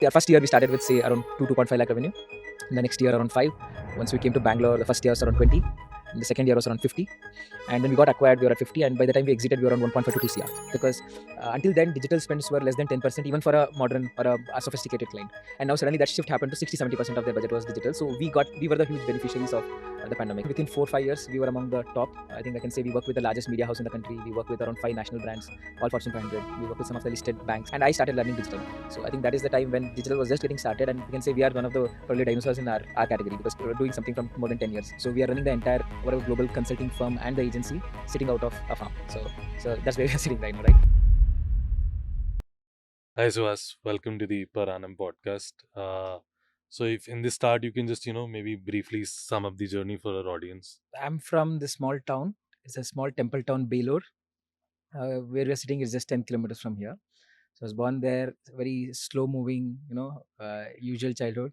The first year we started with say around 2.5 lakh revenue. In the next year around 5. Once we came to Bangalore, the first year was around 20. And the second year was around 50. And when we got acquired, we were at 50. And by the time we exited, we were around 1.5 to 2 CR. Because until then, digital spends were less than 10%, even for a modern or a sophisticated client. And now suddenly that shift happened to 60-70% of their budget was digital. So we were the huge beneficiaries of the pandemic. Within 4 5 years, we were among the top. I think I can say we work with the largest media house in the country. We work with around 5 national brands, all Fortune 500. We work with some of the listed banks. And I started learning digital. So I think that is the time when digital was just getting started, and we can say we are one of the early dinosaurs in our category because we were doing something from more than 10 years. So we are running the entire whatever global consulting firm and the agency sitting out of a farm. So that's where we are sitting right now, right? Hi Suhas, welcome to the Per Annum podcast. So if in this start you can just maybe briefly sum up the journey for our audience. I'm from this small town. It's a small temple town, Bangalore. Where we're sitting is just 10 kilometers from here. So I was born there, very slow moving, usual childhood.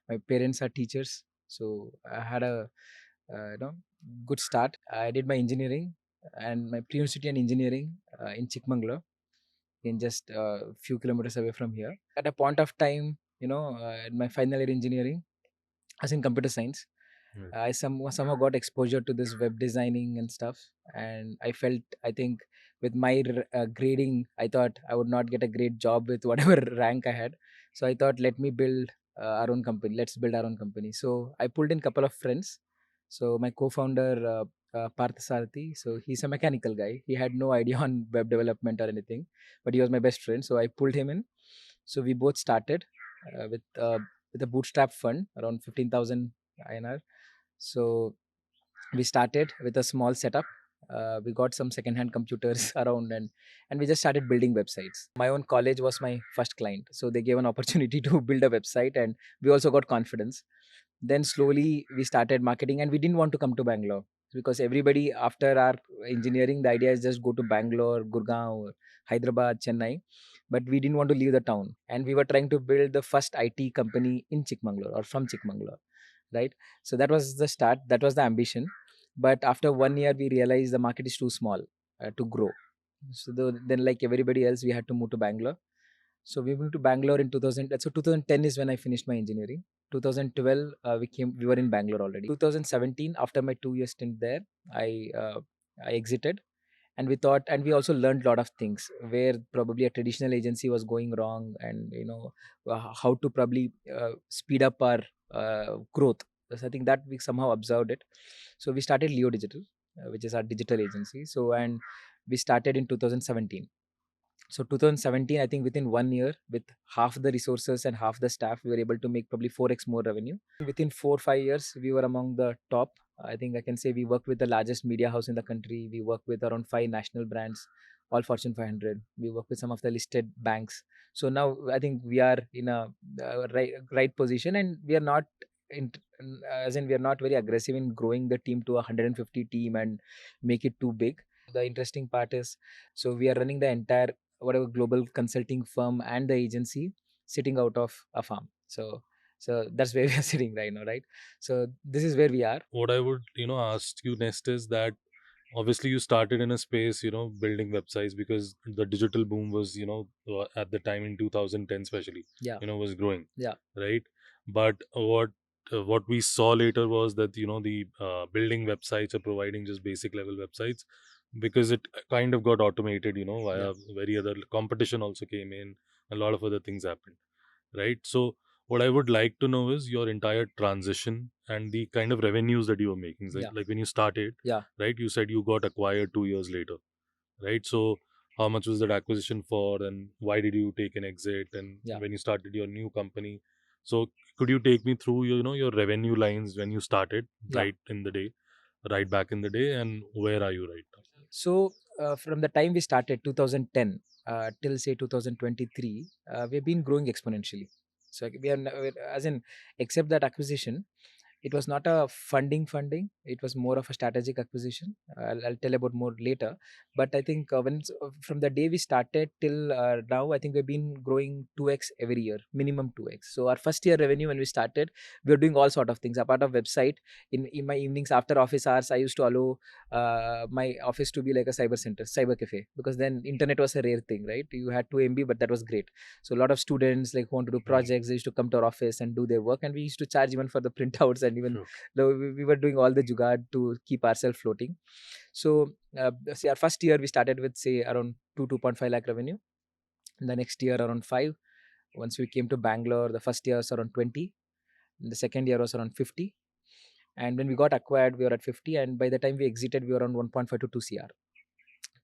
My parents are teachers. So I had a good start. I did my engineering and my pre-university in engineering in Chikmagalur, in just a few kilometers away from here. At a point of time, in my final year engineering, as in computer science, Right. I somehow got exposure to this web designing and stuff, and I felt, I think, with my grading, I thought I would not get a great job with whatever rank I had. So I thought, let me build our own company. Let's build our own company. So I pulled in a couple of friends. So my co-founder Parth Sarthi, so he's a mechanical guy. He had no idea on web development or anything, but he was my best friend. So I pulled him in. So we both started with a bootstrap fund around 15,000 INR. So we started with a small setup. We got some second-hand computers around, and we just started building websites. My own college was my first client, so they gave an opportunity to build a website, and we also got confidence. Then slowly we started marketing, and we didn't want to come to Bangalore because everybody after our engineering, the idea is just go to Bangalore, Gurgaon, Hyderabad, Chennai, but we didn't want to leave the town, and we were trying to build the first IT company in Chikmagalur or from Chikmagalur, right? So that was the start, that was the ambition. But after 1 year we realized the market is too small to grow. So then, like everybody else, we had to move to Bangalore. So we moved to Bangalore in 2000. So 2010 is when I finished my engineering. 2012 we were in Bangalore already. 2017, after my 2 year stint there, i uh, I exited, and we thought, and we also learned a lot of things where probably a traditional agency was going wrong, and how to probably speed up our growth. So I think that we somehow observed it. So we started Leo Digital, which is our digital agency. So, and we started in 2017. So 2017, I think within 1 year, with half the resources and half the staff, we were able to make probably 4x more revenue. Within 4 5 years, we were among the top. I think I can say we work with the largest media house in the country. We work with around 5 national brands, all Fortune 500. We work with some of the listed banks. So now I think we are in a right position, and we are not in, as in we are not very aggressive in growing the team to 150 team and make it too big. The interesting part is, so we are running the entire whatever global consulting firm and the agency sitting out of a farm. So that's where we are sitting right now, right? So this is where we are. What I would ask you next is that obviously you started in a space building websites because the digital boom was at the time in 2010 especially Yeah. was growing, Yeah. right? But what we saw later was that the building websites or providing just basic level websites because it kind of got automated Yeah. via very other competition also came in, a lot of other things happened, right? So what I would like to know is your entire transition and the kind of revenues that you were making. Yeah. Like when you started, Yeah. right? You said you got acquired 2 years later, right? So how much was that acquisition for, and why did you take an exit? And Yeah. when you started your new company, so could you take me through your revenue lines when you started, Yeah. right in the day, right back in the day, and where are you right now? So from the time we started 2010 till say 2023, we've been growing exponentially. So we are as in, except that acquisition, It was not a funding. It was more of a strategic acquisition. I'll tell about more later. But I think from the day we started till now, I think we've been growing 2x every year, minimum 2x. So our first year revenue when we started, we were doing all sort of things. Apart of website, in my evenings after office hours, I used to allow my office to be like a cyber center, cyber cafe, because then internet was a rare thing, right? You had 2 MB, but that was great. So a lot of students like who want to do Right. projects, they used to come to our office and do their work, and we used to charge even for the printouts, and even Okay. though we were doing all the jugaad to keep ourselves floating. So see, our first year we started with say around 2.5 lakh revenue. The next year around 5. Once we came to Bangalore, the first year was around 20. The second year was around 50. And when we got acquired, we were at 50. And by the time we exited, we were around 1.5 to 2 CR.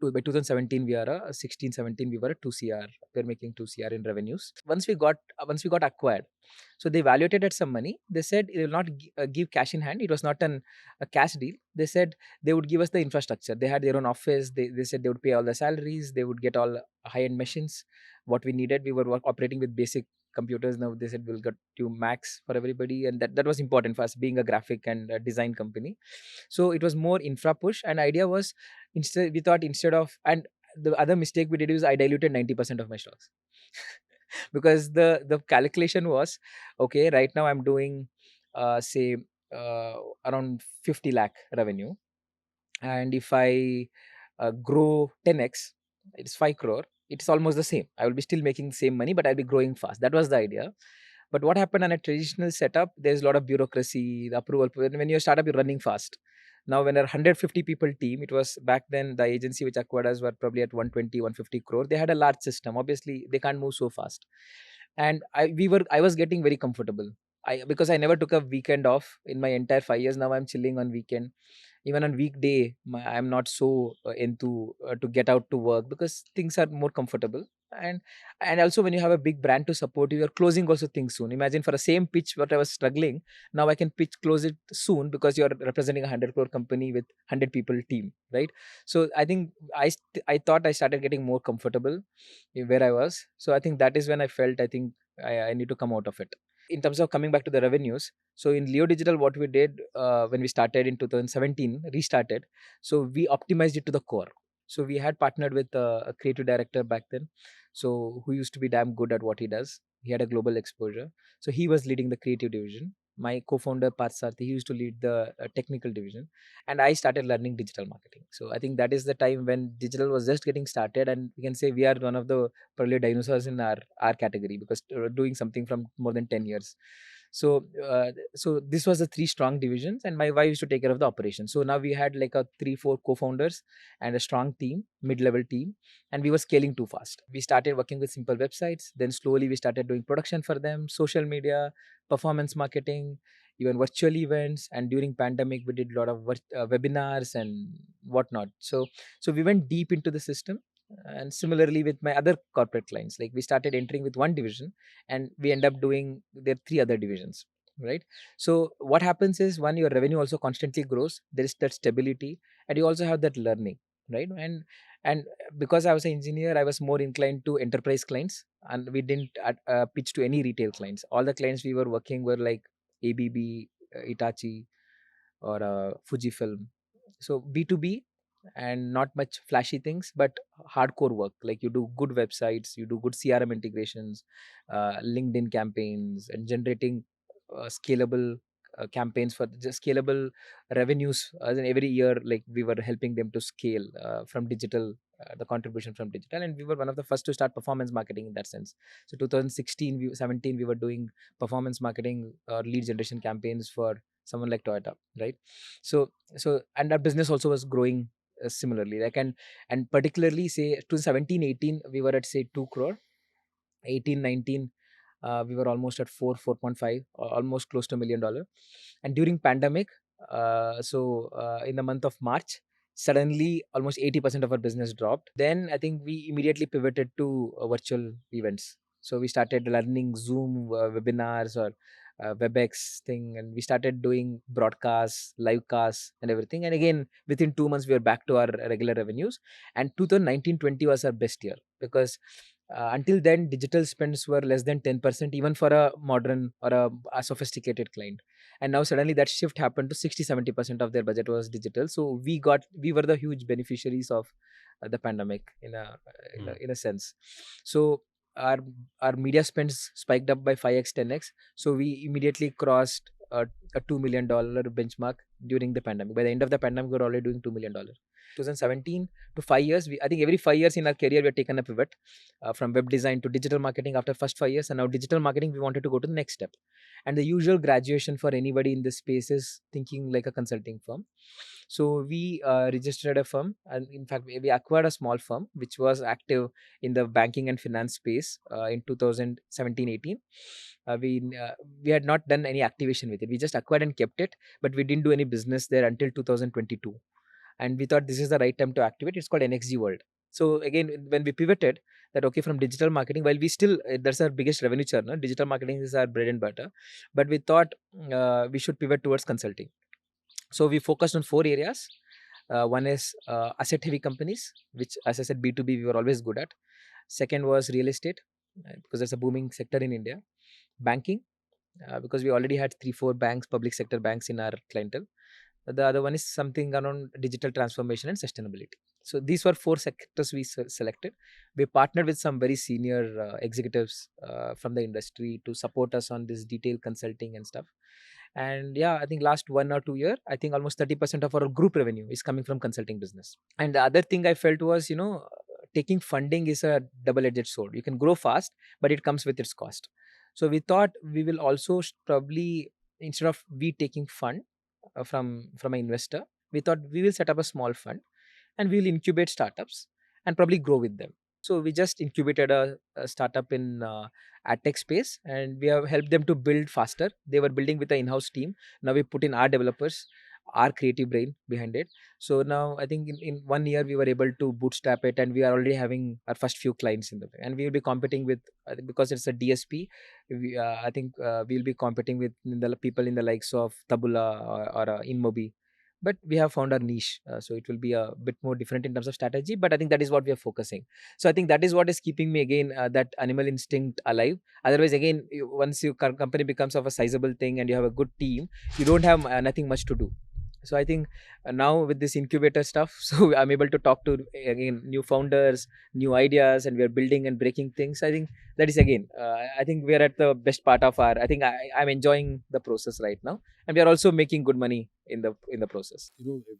By 2017 we are a 16 17 we were a 2 cr, we are making 2 cr in revenues. Once we got acquired, so they evaluated at some money. They said it will not give cash in hand. It was not a cash deal. They said they would give us the infrastructure. They had their own office. They said they would pay all the salaries. They would get all high end machines what we needed. We were operating with basic computers. Now they said we'll get to max for everybody, and that was important for us being a graphic and a design company. So it was more infra push, and idea was, instead we thought, instead of, and the other mistake we did is I diluted 90% of my stocks. Because the calculation was, okay, right now I'm doing say around 50 lakh revenue, and if I grow 10x, it's 5 crore. It's almost the same. I will be still making the same money, but I'll be growing fast. That was the idea. But what happened on a traditional setup, there's a lot of bureaucracy, the approval. When you're a startup, you're running fast. Now, when a 150 people team, it was back then the agency which acquired us were probably at 120, 150 crore. They had a large system. Obviously, they can't move so fast. And I was getting very comfortable. Because I never took a weekend off in my entire 5 years. Now I'm chilling on weekend. Even on weekday, I'm not so into to get out to work, because things are more comfortable. And also, when you have a big brand to support you, you're closing also things soon. Imagine, for the same pitch what I was struggling, now I can pitch close it soon, because you're representing a 100 crore company with 100 people team, right? So I think I thought I started getting more comfortable where I was. So I think that is when I felt, I think I need to come out of it. In terms of coming back to the revenues, so in Leo Digital, what we did when we started in 2017, restarted, so we optimized it to the core. So we had partnered with a creative director back then, so who used to be damn good at what he does. He had a global exposure, so he was leading the creative division. My co-founder Parth Sarthi, he used to lead the technical division, and I started learning digital marketing. So I think that is the time when digital was just getting started, and we can say we are one of the probably dinosaurs in our category, because doing something from more than 10 years. So this was the three strong divisions, and my wife used to take care of the operation. So now we had like a 3 4 co-founders and a strong team, mid-level team, and we were scaling too fast. We started working with simple websites, then slowly we started doing production for them, social media, performance marketing, even virtual events. And during pandemic we did a lot of webinars and whatnot. So we went deep into the system. And similarly with my other corporate clients, like we started entering with one division, and we end up doing their three other divisions, right? So what happens is, one, your revenue also constantly grows, there is that stability, and you also have that learning, right? And because I was an engineer, I was more inclined to enterprise clients, and we didn't pitch to any retail clients. All the clients we were working were like ABB, Itachi, or Fujifilm. So B2B, and not much flashy things, but hardcore work. Like you do good websites, you do good CRM integrations, LinkedIn campaigns, and generating scalable campaigns for just scalable revenues. As in every year, like we were helping them to scale from digital. The contribution from digital, and we were one of the first to start performance marketing in that sense. So 2016 17 we were doing performance marketing or lead generation campaigns for someone like Toyota, right? And our business also was growing similarly, like, and particularly say to 17 18 we were at say 2 crore. 18 19 we were almost at 4.5, almost close to $1 million. And during pandemic, in the month of March, suddenly almost 80% of our business dropped. Then I think we immediately pivoted to virtual events. So we started learning Zoom webinars or WebEx thing, and we started doing broadcasts, live casts, and everything. And again, within 2 months, we were back to our regular revenues. And 2019-20 was our best year, because Until then, digital spends were less than 10%, even for a modern or a sophisticated client. And now suddenly that shift happened to 60-70% of their budget was digital. So we were the huge beneficiaries of the pandemic Mm. in a sense. So our our media spends spiked up by 5x 10x. So we immediately crossed a $2 million benchmark during the pandemic. By the end of the pandemic, we were already doing $2 million. 2017 to 5 years, I think every 5 years in our career we have taken a pivot from web design to digital marketing after first 5 years, and now digital marketing we wanted to go to the next step. And the usual graduation for anybody in this space is thinking like a consulting firm. So we registered a firm, and in fact we acquired a small firm which was active in the banking and finance space in 2017-18. We had not done any activation with it. We just acquired and kept it, but we didn't do any business there until 2022. And we thought this is the right time to activate. It's called NXG World. So again, when we pivoted, that okay, from digital marketing, while we still that's our biggest revenue churner, digital marketing is our bread and butter, but we thought we should pivot towards consulting. So we focused on four areas. One is asset heavy companies, which, as I said, B2B we were always good at. Second was real estate, because that's a booming sector in India. Banking, because we already had 3 4 banks, public sector banks in our clientele. The other one is something around digital transformation and sustainability. So these were four sectors we selected. We partnered with some very senior executives from the industry to support us on this detailed consulting and stuff. And yeah, I think last 1 or 2 year, I think almost 30% of our group revenue is coming from consulting business. And the other thing I felt was, taking funding is a double-edged sword. You can grow fast, but it comes with its cost. So we thought we will also probably, instead of we taking fund from an investor, we thought we will set up a small fund and we will incubate startups and probably grow with them. So we just incubated a startup in ad tech space, and we have helped them to build faster. They were building with the in-house team. Now we put in our developers, our creative brain behind it. So now I think in 1 year we were able to bootstrap it, and we are already having our first few clients in the way. And we will be competing with, I think because it's a DSP, I think we'll be competing with the people in the likes of Tabula or InMobi. But we have found our niche, so it will be a bit more different in terms of strategy, but I think that is what we are focusing. So I think that is what is keeping me again, that animal instinct alive. Otherwise, again, once your company becomes of a sizable thing and you have a good team, you don't have nothing much to do. So I think now with this incubator stuff, so I'm able to talk to again new founders, new ideas, and we are building and breaking things. I think that is again, I think we are at the best part of our, I think I'm enjoying the process right now, and we are also making good money in the process.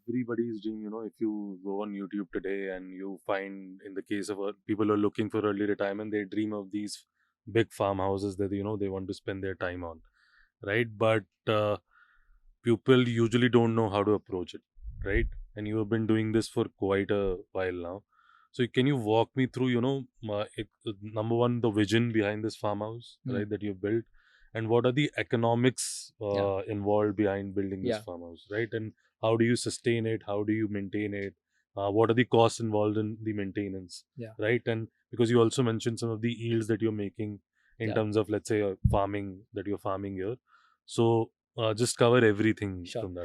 Everybody's dream, if you go on YouTube today and you find, in the case of people who are looking for early retirement, they dream of these big farmhouses that, they want to spend their time on, right? But people usually don't know how to approach it, right? And you have been doing this for quite a while now. So can you walk me through, number one, the vision behind this farmhouse, Hmm. right, that you've built, and what are the economics Yeah. involved behind building this Yeah. farmhouse, right? And how do you sustain it? How do you maintain it? What are the costs involved in the maintenance, Yeah. right? And because you also mentioned some of the yields that you're making in Yeah. terms of, let's say, farming that you're farming here. So just cover everything Sure. from that.